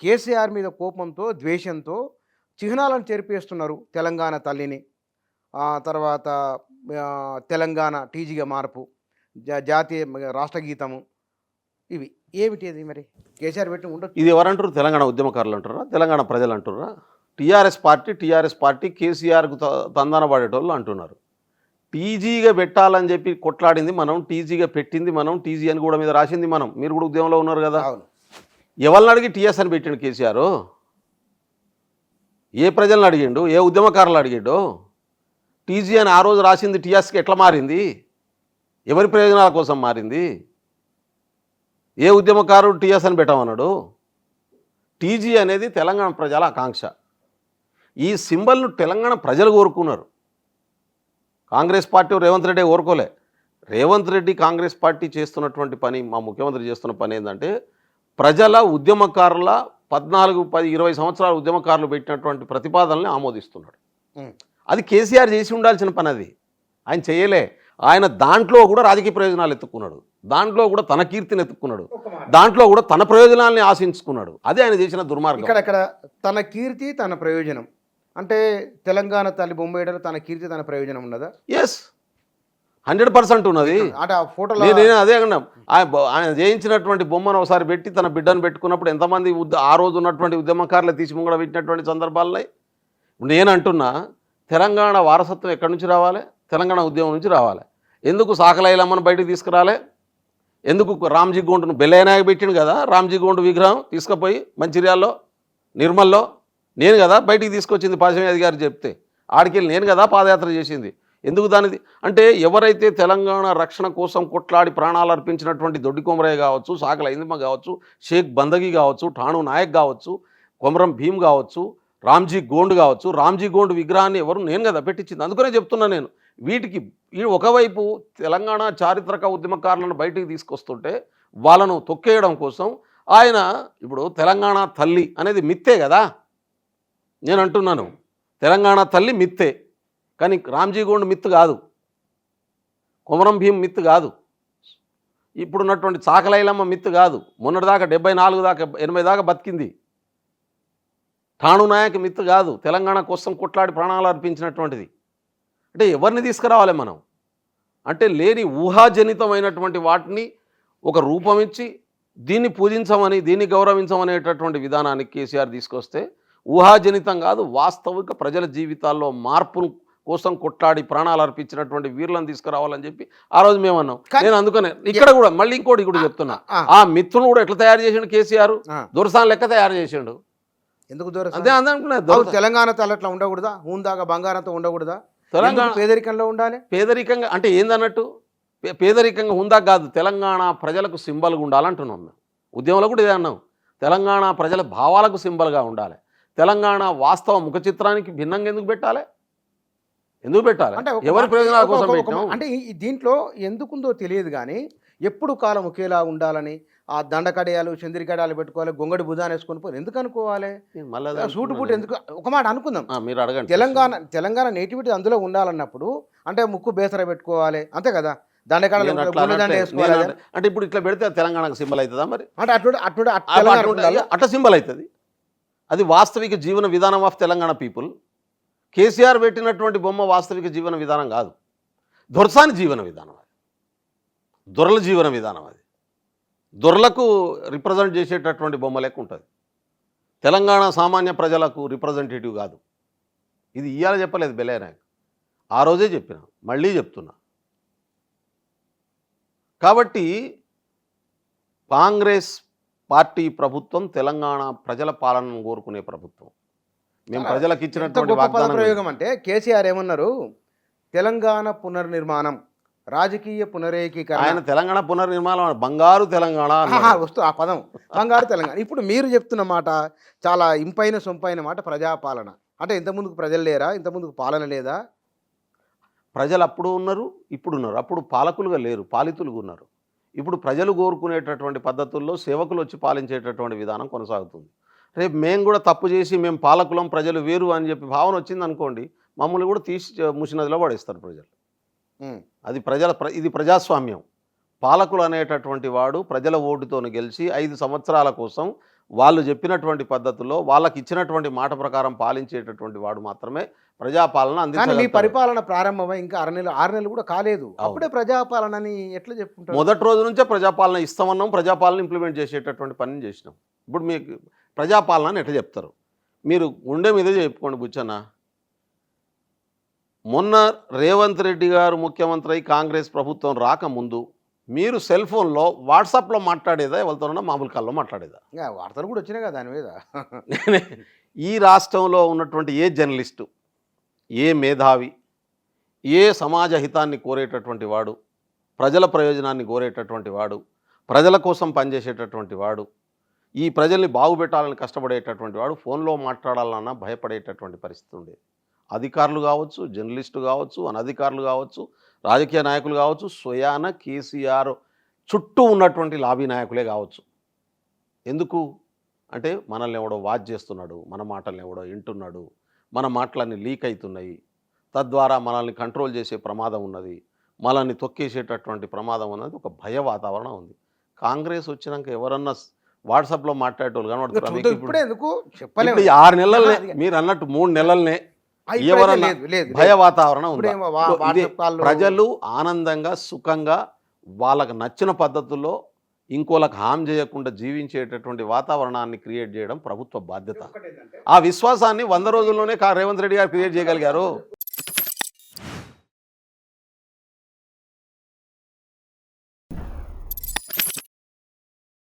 కేసీఆర్ మీద కోపంతో, ద్వేషంతో చిహ్నాలను చెరిపేస్తున్నారు. తెలంగాణ తల్లిని, తర్వాత తెలంగాణ టీజీగా మార్పు, జాతీయ రాష్ట్ర గీతము, ఇవి ఏమిటి అది మరి? కేసీఆర్ పెట్టి ఉండొచ్చు. ఇది ఎవరంటారు? తెలంగాణ ఉద్యమకారులు అంటారా? తెలంగాణ ప్రజలు అంటున్నారా? టీఆర్ఎస్ పార్టీ కేసీఆర్కు తందన పడేటోళ్ళు అంటున్నారు. టీజీగా పెట్టాలని చెప్పి కొట్లాడింది మనం, టీజీగా పెట్టింది మనం, టీజీ అని కూడా మీద రాసింది మనం. మీరు కూడా ఉద్యమంలో ఉన్నారు కదా. ఎవరిని అడిగి టీఎస్ అని పెట్టిండు కేసీఆర్? ఏ ప్రజలను అడిగిండు? ఏ ఉద్యమకారులు అడిగిండు? టీజీ అని ఆ రోజు రాసింది టీఎస్కి ఎట్లా మారింది? ఎవరి ప్రయోజనాల కోసం మారింది? ఏ ఉద్యమకారుడు టీఎస్ అని పెట్టమన్నాడు? టీజీ అనేది తెలంగాణ ప్రజల ఆకాంక్ష. ఈ సింబల్ను తెలంగాణ ప్రజలు కోరుకున్నారు. కాంగ్రెస్ పార్టీ రేవంత్ రెడ్డి కోరుకోలే. రేవంత్ రెడ్డి కాంగ్రెస్ పార్టీ చేస్తున్నటువంటి పని, మా ముఖ్యమంత్రి చేస్తున్న పని ఏంటంటే ప్రజల ఉద్యమకారుల 14, 10, 20 సంవత్సరాల ఉద్యమకారులు పెట్టినటువంటి ప్రతిపాదనల్ని ఆమోదిస్తున్నాడు. అది కేసీఆర్ చేసి ఉండాల్సిన పని. అది ఆయన చేయలే. ఆయన దాంట్లో కూడా రాజకీయ ప్రయోజనాలు ఎత్తుక్కున్నాడు, దాంట్లో కూడా తన కీర్తిని ఎత్తుక్కున్నాడు, దాంట్లో కూడా తన ప్రయోజనాల్ని ఆశించుకున్నాడు. అదే ఆయన చేసిన దుర్మార్గం. ఇక్కడ తన కీర్తి తన ప్రయోజనం అంటే తెలంగాణ తల్లి బొమ్మ వేయడంలో తన కీర్తి తన ప్రయోజనం ఉన్నదా? ఎస్, 100% ఉన్నది. అంటే ఆ ఫోటోలో నేను అదే అన్నా. ఆయన జయించినటువంటి బొమ్మను ఒకసారి పెట్టి తన బిడ్డను పెట్టుకున్నప్పుడు ఎంతమంది ఆ రోజు ఉన్నటువంటి ఉద్యమకారులు తీసి ముంగడ పెట్టినటువంటి సందర్భాలున్నాయి. నేను అంటున్నా, తెలంగాణ వారసత్వం ఎక్కడి నుంచి రావాలి? తెలంగాణ ఉద్యమం నుంచి రావాలి. ఎందుకు సాకలైలమ్మను బయటకు తీసుకురాలే? ఎందుకు రామ్జీ గోండును బెల్లైనాయక పెట్టిండు కదా, రామ్జీ గోండు విగ్రహం తీసుకుపోయి మంచిర్యాల్లో, నిర్మల్లో నేను కదా బయటికి తీసుకొచ్చింది. పాశమయ్య గారు చెప్తే ఆడికెళ్ళి నేను కదా పాదయాత్ర చేసింది. ఎందుకు దానిది అంటే, ఎవరైతే తెలంగాణ రక్షణ కోసం కొట్లాడి ప్రాణాలు అర్పించినటువంటి దొడ్డి కొమరయ్య కావచ్చు, సాకల ఇందమ్మ కావచ్చు, షేక్ బందగి కావచ్చు, ఠాణు నాయక్ కావచ్చు, కొమరం భీమ్ కావచ్చు, రామ్జీ గోండ్ కావచ్చు, రామ్జీ గోండ్ విగ్రహాన్ని ఎవరు నేను కదా పెట్టించింది. అందుకనే చెప్తున్నా నేను. వీటికి ఒకవైపు తెలంగాణ చారిత్రక ఉద్యమకారులను బయటికి తీసుకొస్తుంటే వాళ్ళను తొక్కేయడం కోసం ఆయన ఇప్పుడు తెలంగాణ తల్లి అనేది మిత్తే కదా. నేను అంటున్నాను, తెలంగాణ తల్లి మిత్తే, కానీ రామ్జీ గోండ్ మిత్తు కాదు, కొమరం భీమ్ మిత్తు కాదు, ఇప్పుడున్నటువంటి చాకలైలమ్మ మిత్తు కాదు. మొన్నటిదాకా 74 దాకా 80 దాకా బతికింది. ఠాణు నాయక్ మిత్తు కాదు, తెలంగాణ కోసం కొట్లాడి ప్రాణాలు అర్పించినటువంటిది. అంటే ఎవరిని తీసుకురావాలి మనం? అంటే లేని ఊహాజనితమైనటువంటి వాటిని ఒక రూపం ఇచ్చి దీన్ని పూజించమని, దీన్ని గౌరవించమనేటటువంటి విధానానికి కేసీఆర్ తీసుకొస్తే ఊహాజనితం కాదు, వాస్తవిక ప్రజల జీవితాల్లో మార్పు కోసం కొట్లాడి ప్రాణాలు అర్పించినటువంటి వీరులను తీసుకురావాలని చెప్పి ఆ రోజు మేము అన్నాం. నేను అందుకనే ఇక్కడ కూడా మళ్ళీ ఇంకోటి కూడా చెప్తున్నా, ఆ మిత్రును కూడా ఎట్లా తయారు చేసిండు కేసీఆర్? దొరసాన్ లెక్క తయారు చేసిండు. ఎందుకు దూరం? అదే అనుకున్నా, తెలంగాణ తల్లట్లా ఉండకూడదా? హూందాగా బంగారంతో ఉండకూడదా? తెలంగాణ పేదరికంలో ఉండాలి. పేదరికంగా అంటే ఏందన్నట్టు? పేదరికంగా హుందా కాదు, తెలంగాణ ప్రజలకు సింబల్గా ఉండాలంటున్నాం మేము. ఉద్యమంలో కూడా ఇదే అన్నాం, తెలంగాణ ప్రజల భావాలకు సింబల్గా ఉండాలి. తెలంగాణ వాస్తవ ముఖ చిత్రానికి భిన్నంగా ఎందుకు పెట్టాలి? ఎందుకు పెట్టాలి? అంటే ఎవరి ప్రయోజనాల కోసం పెట్టాం? అంటే దీంట్లో ఎందుకుందో తెలియదు కానీ ఎప్పుడు కాలం ఒకేలా ఉండాలని ఆ దండకడియాలు, చంద్రికడియాలు పెట్టుకోవాలి, గొంగడి భుజాన్ని వేసుకొని పోయి ఎందుకు అనుకోవాలి? సూటు బూటు ఎందుకు? ఒక మాట అనుకుందాం, మీరు అడగండి. తెలంగాణ నేటివిటీ అందులో ఉండాలన్నప్పుడు అంటే ముక్కు బేసర పెట్టుకోవాలి, అంతే కదా. దండకాడ వేసుకోవాలి. అంటే ఇప్పుడు ఇట్లా పెడితే తెలంగాణకు సింబల్ అవుతుందా మరి? అంటే అట్లా సింబల్ అవుతుంది. అది వాస్తవిక జీవన విధానం ఆఫ్ తెలంగాణ పీపుల్. కేసీఆర్ పెట్టినటువంటి బొమ్మ వాస్తవిక జీవన విధానం కాదు, దొరసాని జీవన విధానం, అది దొరల జీవన విధానం. అది దొరలకు రిప్రజెంట్ చేసేటటువంటి బొమ్మ లెక్క ఉంటుంది. తెలంగాణ సామాన్య ప్రజలకు రిప్రజెంటేటివ్ కాదు. ఇది ఇవాళ చెప్పలేదు బెల్లయ్యనాయక్, ఆ రోజే చెప్పిన, మళ్ళీ చెప్తున్నా. కాబట్టి కాంగ్రెస్ పార్టీ ప్రభుత్వం తెలంగాణ ప్రజల పాలనను కోరుకునే ప్రభుత్వం. మేము ప్రజలకు ఇచ్చినటువంటి ప్రయోగం అంటే కేసీఆర్ ఏమన్నారు? తెలంగాణ పునర్నిర్మాణం, రాజకీయ పునరేకీకరణ. ఆయన తెలంగాణ పునర్నిర్మాణం, బంగారు తెలంగాణ వస్తూ ఆ పదం బంగారు తెలంగాణ. ఇప్పుడు మీరు చెప్తున్న మాట చాలా ఇంపైన సొంపైన మాట, ప్రజాపాలన. అంటే ఇంతకుముందుకు ప్రజలు లేరా? ఇంతకుముందుకు పాలన లేదా? ప్రజలు అప్పుడు ఉన్నారు, ఇప్పుడు ఉన్నారు. అప్పుడు పాలకులుగా లేరు, పాలితులుగా ఉన్నారు. ఇప్పుడు ప్రజలు కోరుకునేటటువంటి పద్ధతుల్లో సేవకులు వచ్చి పాలించేటటువంటి విధానం కొనసాగుతుంది. రేపు మేము కూడా తప్పు చేసి మేము పాలకులం, ప్రజలు వేరు అని చెప్పి భావన వచ్చింది అనుకోండి, మమ్మల్ని కూడా తీసి ముసినదిలో పడేస్తారు ప్రజలు. అది ఇది ప్రజాస్వామ్యం. పాలకులు అనేటటువంటి వాడు ప్రజల ఓటుతో గెలిచి 5 సంవత్సరాల కోసం వాళ్ళు చెప్పినటువంటి పద్ధతుల్లో వాళ్ళకి ఇచ్చినటువంటి మాట ప్రకారం పాలించేటటువంటి వాడు మాత్రమే ప్రజాపాలన కానీ మీ అందించగలుగుతాడు. పరిపాలన ప్రారంభమై ఇంకా 6 నెలలు కూడా కాలేదు, అప్పుడే ప్రజాపాలన అని ఎట్లా చెప్పుకుంటారు? మొదటి రోజు నుంచే ప్రజాపాలన ఇస్తామన్నాం, ప్రజాపాలన ఇంప్లిమెంట్ చేసేటటువంటి పనిని చేసినాం. ఇప్పుడు మీకు ప్రజాపాలన అని ఎట్లా చెప్తారు? మీరు ఉండే మీదే చెప్పుకోండి బుచ్చన్న. మొన్న రేవంత్ రెడ్డి గారు ముఖ్యమంత్రి అయి కాంగ్రెస్ ప్రభుత్వం రాకముందు మీరు సెల్ ఫోన్లో వాట్సాప్లో మాట్లాడేదా, ఎవరితోనన్నా మామూలు కాల్లో మాట్లాడేదా? ఇంకా వార్తలు కూడా వచ్చినాయి కదా దాని మీద. ఈ రాష్ట్రంలో ఉన్నటువంటి ఏ జర్నలిస్టు, ఏ మేధావి, ఏ సమాజ హితాన్ని కోరేటటువంటి వాడు, ప్రజల ప్రయోజనాన్ని కోరేటటువంటి వాడు, ప్రజల కోసం పనిచేసేటటువంటి వాడు, ఈ ప్రజల్ని బాగుపెట్టాలని కష్టపడేటటువంటి వాడు ఫోన్లో మాట్లాడాలన్నా భయపడేటటువంటి పరిస్థితి ఉండేది. అధికారులు కావచ్చు, జర్నలిస్టు కావచ్చు, అనధికారులు కావచ్చు, రాజకీయ నాయకులు కావచ్చు, స్వయాన కేసీఆర్ చుట్టూ ఉన్నటువంటి లాబీ నాయకులే కావచ్చు. ఎందుకు అంటే మనల్ని ఎవడో వాచ్ చేస్తున్నాడు, మన మాటల్ని ఎవడో వింటున్నాడు, మన మాటలన్నీ లీక్ అవుతున్నాయి, తద్వారా మనల్ని కంట్రోల్ చేసే ప్రమాదం ఉన్నది, మనల్ని తొక్కేసేటటువంటి ప్రమాదం ఉన్నది, ఒక భయ వాతావరణం ఉంది. కాంగ్రెస్ వచ్చినాక ఎవరన్నా వాట్సాప్లో మాట్లాడేటోళ్ళు కనబడుతున్నారు మీకు? ఇప్పుడే ఎందుకు ఇప్పుడు చెప్పలేము. ఈ 6 నెలలనే, మీరు అన్నట్టు 3 నెలలనే ఎవరన్నా భయ వాతావరణం ఉంది. ప్రజలు ఆనందంగా సుఖంగా వాళ్ళకు నచ్చిన పద్ధతుల్లో ఇంకోలకు హామ్ చేయకుండా జీవించేటటువంటి వాతావరణాన్ని క్రియేట్ చేయడం ప్రభుత్వ బాధ్యత. ఆ విశ్వాసాన్ని 100 రోజుల్లోనే రేవంత్ రెడ్డి గారు క్రియేట్ చేయగలిగారు.